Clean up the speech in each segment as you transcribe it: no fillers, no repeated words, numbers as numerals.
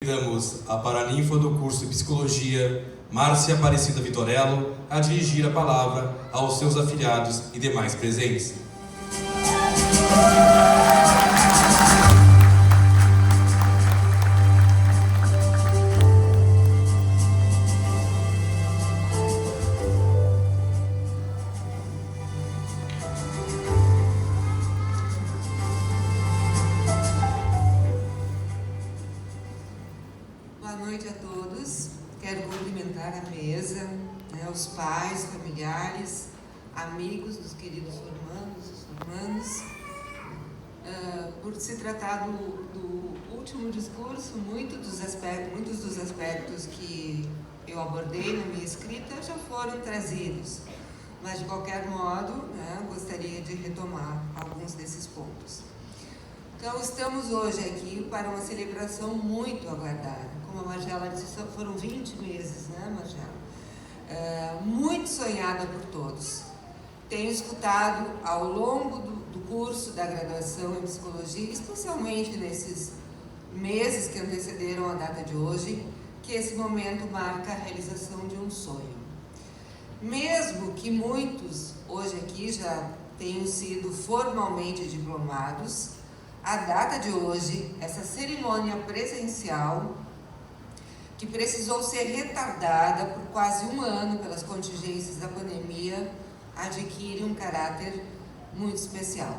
Convidamos a paraninfa do curso de Psicologia, Márcia Aparecida Vitorello, a dirigir a palavra aos seus afiliados e demais presentes. Boa noite a todos. Quero cumprimentar a mesa, os pais, familiares, amigos dos queridos formandos. Por se tratar do último discurso, muitos dos aspectos que eu abordei na minha escrita já foram trazidos, mas de qualquer modo, gostaria de retomar alguns desses pontos. Então, estamos hoje aqui para uma celebração muito aguardada. Como a Margela disse, foram 20 meses, Margela? Muito sonhada por todos. Tenho escutado ao longo do curso da graduação em Psicologia, especialmente nesses meses que antecederam a data de hoje, que esse momento marca a realização de um sonho. Mesmo que muitos hoje aqui já tenham sido formalmente diplomados, a data de hoje, essa cerimônia presencial, que precisou ser retardada por quase um ano pelas contingências da pandemia, adquire um caráter muito especial.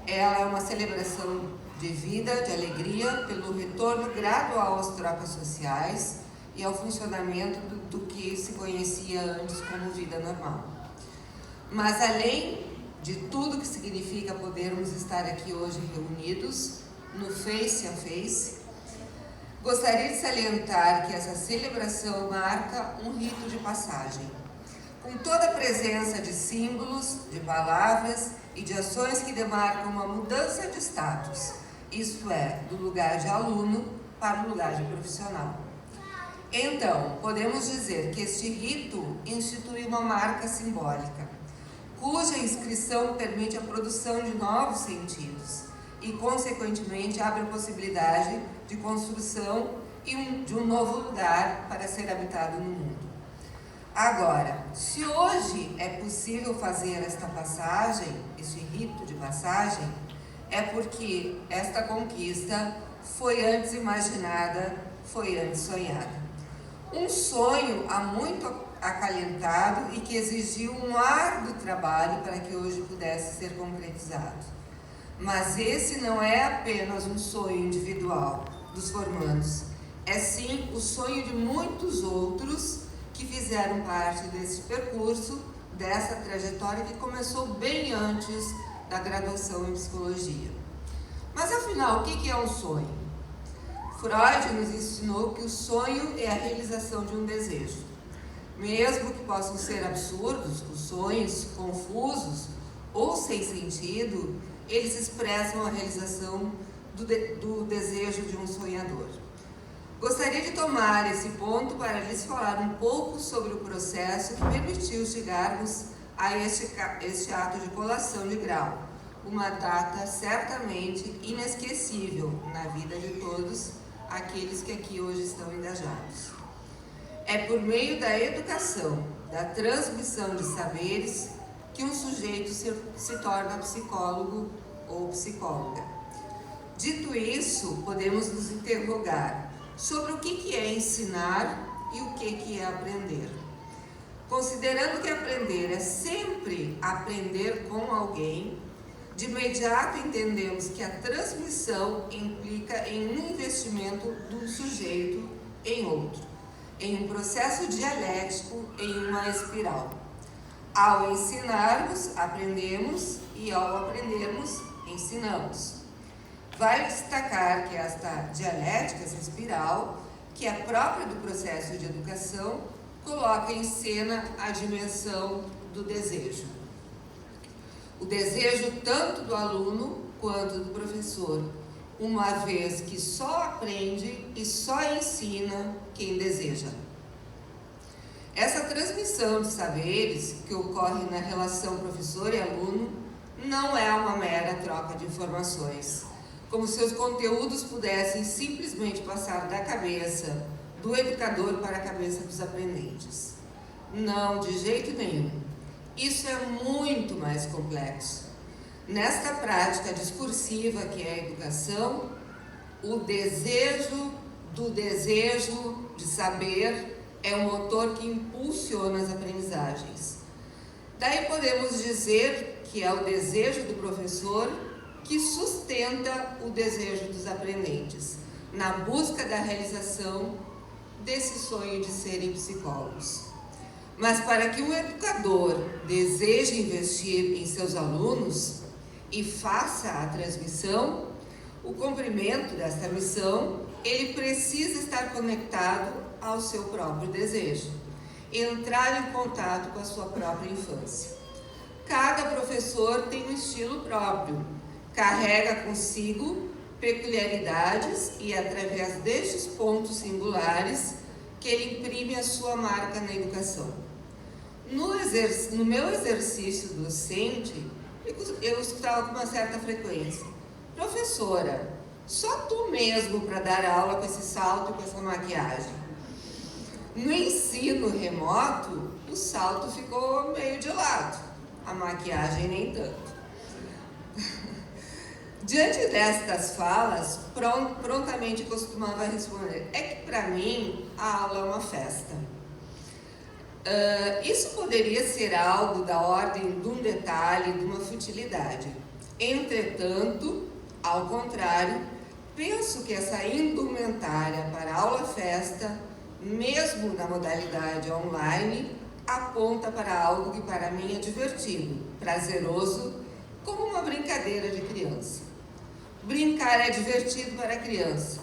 Ela é uma celebração de vida, de alegria, pelo retorno gradual às trocas sociais e ao funcionamento do que se conhecia antes como vida normal. Mas além de tudo que significa podermos estar aqui hoje reunidos, no face a face, gostaria de salientar que essa celebração marca um rito de passagem, com toda a presença de símbolos, de palavras e de ações que demarcam uma mudança de status, isto é, do lugar de aluno para o lugar de profissional. Então, podemos dizer que este rito institui uma marca simbólica, cuja inscrição permite a produção de novos sentidos e, consequentemente, abre a possibilidade de construção de um novo lugar para ser habitado no mundo. Agora, se hoje é possível fazer esta passagem, este rito de passagem, é porque esta conquista foi antes imaginada, foi antes sonhada. Um sonho há muito acalentado e que exigiu um árduo trabalho para que hoje pudesse ser concretizado. Mas esse não é apenas um sonho individual dos formandos, é sim o sonho de muitos outros que fizeram parte desse percurso, dessa trajetória que começou bem antes da graduação em Psicologia. Mas afinal, o que é um sonho? Freud nos ensinou que o sonho é a realização de um desejo. Mesmo que possam ser absurdos, os sonhos confusos ou sem sentido, eles expressam a realização do desejo de um sonhador. Gostaria de tomar esse ponto para lhes falar um pouco sobre o processo que permitiu chegarmos a este ato de colação de grau, uma data certamente inesquecível na vida de todos aqueles que aqui hoje estão engajados. É por meio da educação, da transmissão de saberes, que um sujeito se torna psicólogo ou psicóloga. Dito isso, podemos nos interrogar sobre o que é ensinar e o que é aprender. Considerando que aprender é sempre aprender com alguém, de imediato entendemos que a transmissão implica em um investimento do sujeito em outro, em um processo dialético, em uma espiral. Ao ensinarmos, aprendemos, e ao aprendermos, ensinamos. Vale destacar que esta dialética, essa espiral, que é própria do processo de educação, coloca em cena a dimensão do desejo. O desejo tanto do aluno quanto do professor, uma vez que só aprende e só ensina quem deseja. Essa transmissão de saberes que ocorre na relação professor e aluno não é uma mera troca de informações, como se os conteúdos pudessem simplesmente passar da cabeça do educador para a cabeça dos aprendentes. Não, de jeito nenhum. Isso é muito mais complexo. Nesta prática discursiva que é a educação, o desejo do desejo de saber é o motor que impulsiona as aprendizagens. Daí podemos dizer que é o desejo do professor que sustenta o desejo dos aprendentes, na busca da realização desse sonho de serem psicólogos. Mas para que um educador deseje investir em seus alunos e faça a transmissão, o cumprimento desta missão, ele precisa estar conectado ao seu próprio desejo, entrar em contato com a sua própria infância. Cada professor tem um estilo próprio, carrega consigo peculiaridades e, através destes pontos singulares, que ele imprime a sua marca na educação. No meu exercício docente, eu escutava com uma certa frequência: professora, só tu mesmo para dar aula com esse salto e com essa maquiagem. No ensino remoto, o salto ficou meio de lado, a maquiagem nem tanto. Diante destas falas, prontamente costumava responder: é que para mim a aula é uma festa. Isso poderia ser algo da ordem de um detalhe, de uma futilidade. Entretanto, ao contrário, penso que essa indumentária para aula-festa, mesmo na modalidade online, aponta para algo que para mim é divertido, prazeroso, como uma brincadeira de criança. Brincar é divertido para a criança,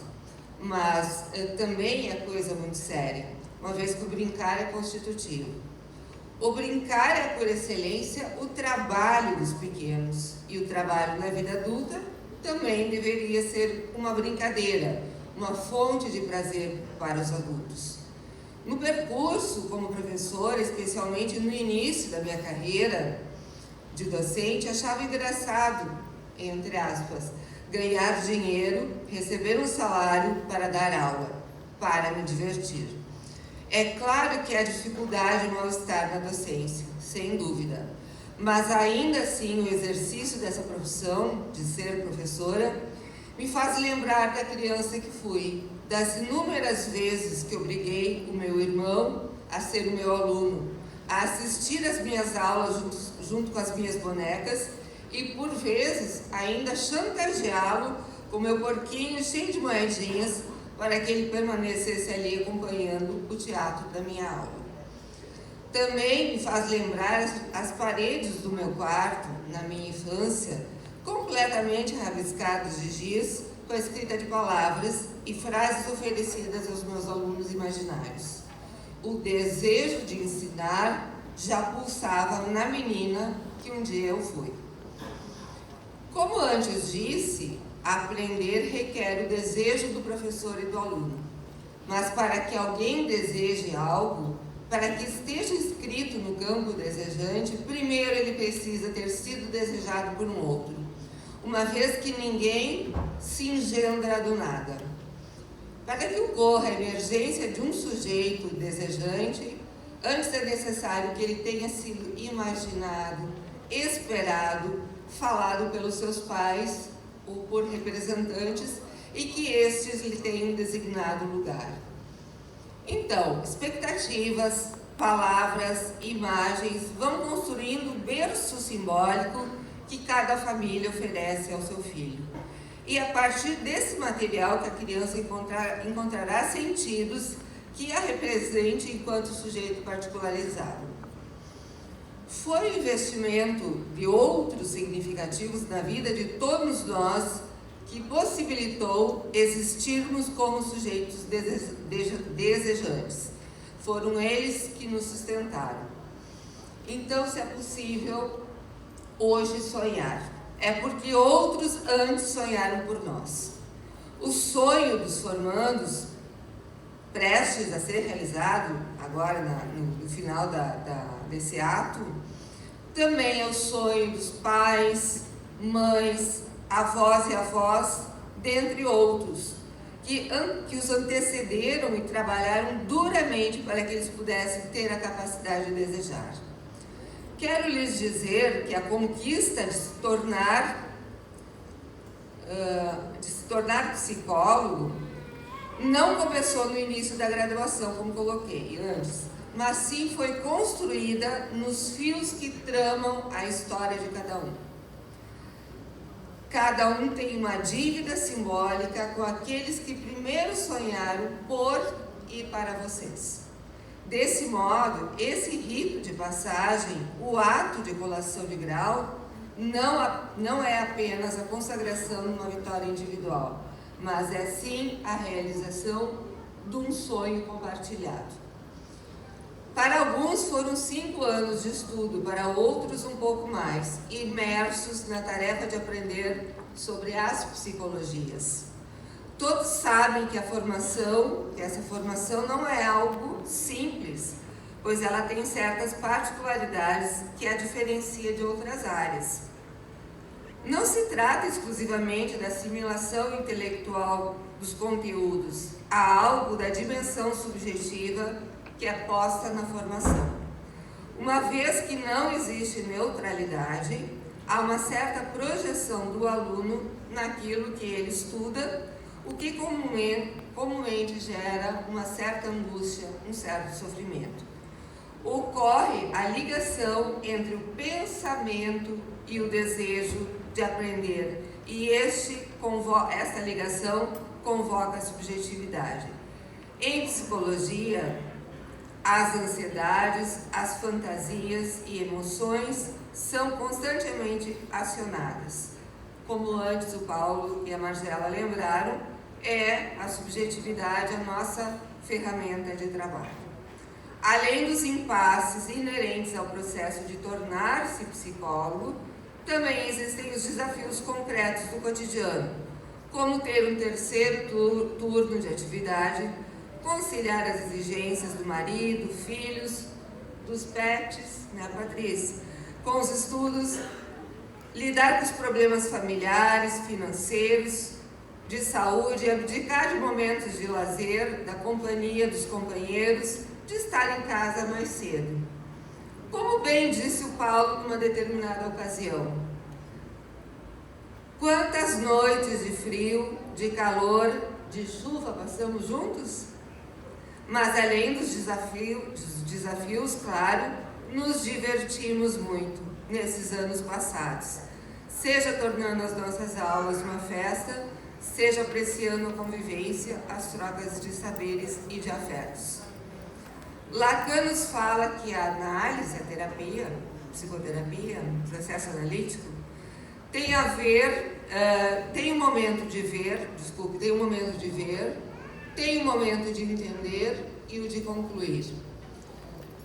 mas também é coisa muito séria, uma vez que o brincar é constitutivo. O brincar é, por excelência, o trabalho dos pequenos, e o trabalho na vida adulta também deveria ser uma brincadeira, uma fonte de prazer para os adultos. No percurso como professora, especialmente no início da minha carreira de docente, achava engraçado, entre aspas, ganhar dinheiro, receber um salário para dar aula, para me divertir. É claro que há dificuldade no mal-estar na docência, sem dúvida, mas ainda assim o exercício dessa profissão, de ser professora, me faz lembrar da criança que fui, das inúmeras vezes que obriguei o meu irmão a ser o meu aluno, a assistir às minhas aulas junto com as minhas bonecas e, por vezes, ainda chantageá-lo com meu porquinho cheio de moedinhas para que ele permanecesse ali acompanhando o teatro da minha aula. Também me faz lembrar as paredes do meu quarto, na minha infância, completamente rabiscadas de giz, com a escrita de palavras e frases oferecidas aos meus alunos imaginários. O desejo de ensinar já pulsava na menina que um dia eu fui. Como antes disse, aprender requer o desejo do professor e do aluno. Mas para que alguém deseje algo, para que esteja escrito no campo desejante, primeiro ele precisa ter sido desejado por um outro, uma vez que ninguém se engendra do nada. Para que ocorra a emergência de um sujeito desejante, antes é necessário que ele tenha sido imaginado, esperado, falado pelos seus pais ou por representantes e que estes lhe tenham designado lugar. Então, expectativas, palavras, imagens vão construindo o berço simbólico que cada família oferece ao seu filho. E a partir desse material que a criança encontrará sentidos que a represente enquanto sujeito particularizado. Foi o investimento de outros significativos na vida de todos nós que possibilitou existirmos como sujeitos desejantes. Foram eles que nos sustentaram. Então, se é possível hoje sonhar, é porque outros antes sonharam por nós. O sonho dos formandos, prestes a ser realizado, agora no final desse ato, também é o sonho dos pais, mães, avós e avós dentre outros, que os antecederam e trabalharam duramente para que eles pudessem ter a capacidade de desejar. Quero lhes dizer que a conquista de se tornar psicólogo não começou no início da graduação, como coloquei antes, mas sim foi construída nos fios que tramam a história de cada um. Cada um tem uma dívida simbólica com aqueles que primeiro sonharam por e para vocês. Desse modo, esse rito de passagem, o ato de colação de grau, não é apenas a consagração de uma vitória individual, mas é sim a realização de um sonho compartilhado. Para alguns foram 5 anos de estudo, para outros um pouco mais, imersos na tarefa de aprender sobre as psicologias. Todos sabem que essa formação não é algo simples, pois ela tem certas particularidades que a diferencia de outras áreas. Não se trata exclusivamente da assimilação intelectual dos conteúdos, há algo da dimensão subjetiva que é posta na formação. Uma vez que não existe neutralidade, há uma certa projeção do aluno naquilo que ele estuda, o que comumente gera uma certa angústia, um certo sofrimento. Ocorre a ligação entre o pensamento e o desejo de aprender, e esta ligação convoca a subjetividade. Em psicologia, as ansiedades, as fantasias e emoções são constantemente acionadas. Como antes o Paulo e a Marcela lembraram, é a subjetividade a nossa ferramenta de trabalho. Além dos impasses inerentes ao processo de tornar-se psicólogo, também existem os desafios concretos do cotidiano, como ter um terceiro turno de atividade, conciliar as exigências do marido, filhos, dos pets, né, Patrícia, com os estudos, lidar com os problemas familiares, financeiros, de saúde, abdicar de momentos de lazer, da companhia dos companheiros, de estar em casa mais cedo. Como bem disse o Paulo numa determinada ocasião, quantas noites de frio, de calor, de chuva passamos juntos? Mas além dos desafios, claro, nos divertimos muito nesses anos passados, seja tornando as nossas aulas uma festa, seja apreciando a convivência, as trocas de saberes e de afetos. Lacan nos fala que a análise, a terapia, a psicoterapia, o processo analítico, tem um momento de ver, tem um momento de entender e o de concluir.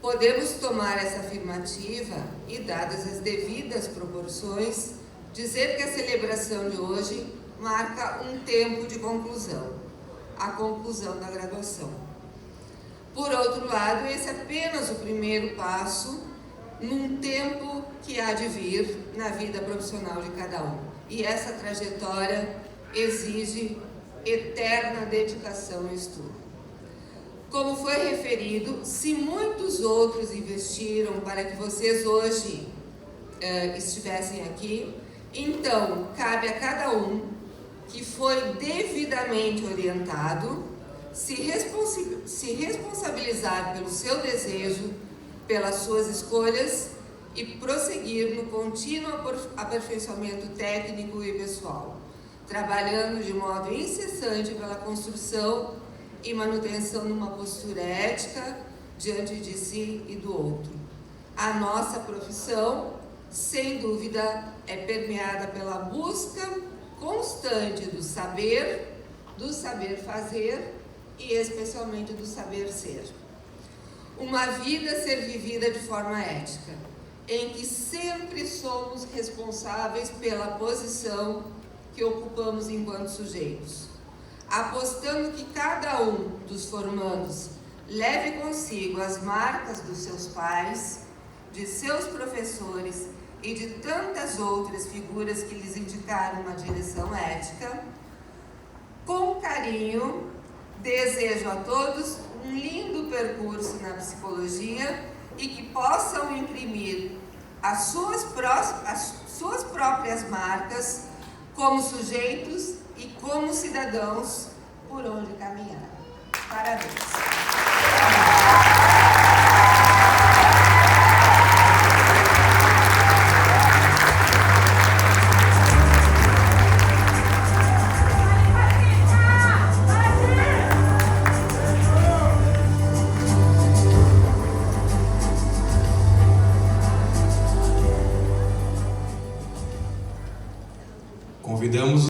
Podemos tomar essa afirmativa e, dadas as devidas proporções, dizer que a celebração de hoje marca um tempo de conclusão, a conclusão da graduação. Por outro lado, esse é apenas o primeiro passo num tempo que há de vir na vida profissional de cada um. E essa trajetória exige eterna dedicação e estudo. Como foi referido, se muitos outros investiram para que vocês hoje estivessem aqui, então cabe a cada um que foi devidamente orientado se responsabilizar pelo seu desejo, pelas suas escolhas e prosseguir no contínuo aperfeiçoamento técnico e pessoal, trabalhando de modo incessante pela construção e manutenção de uma postura ética diante de si e do outro. A nossa profissão, sem dúvida, é permeada pela busca constante do saber fazer e especialmente do saber ser. Uma vida a ser vivida de forma ética, em que sempre somos responsáveis pela posição que ocupamos enquanto sujeitos, apostando que cada um dos formandos leve consigo as marcas dos seus pais, de seus professores e de tantas outras figuras que lhes indicaram uma direção ética. Com carinho, desejo a todos um lindo percurso na psicologia e que possam imprimir as suas próprias marcas como sujeitos e como cidadãos por onde caminhar. Parabéns!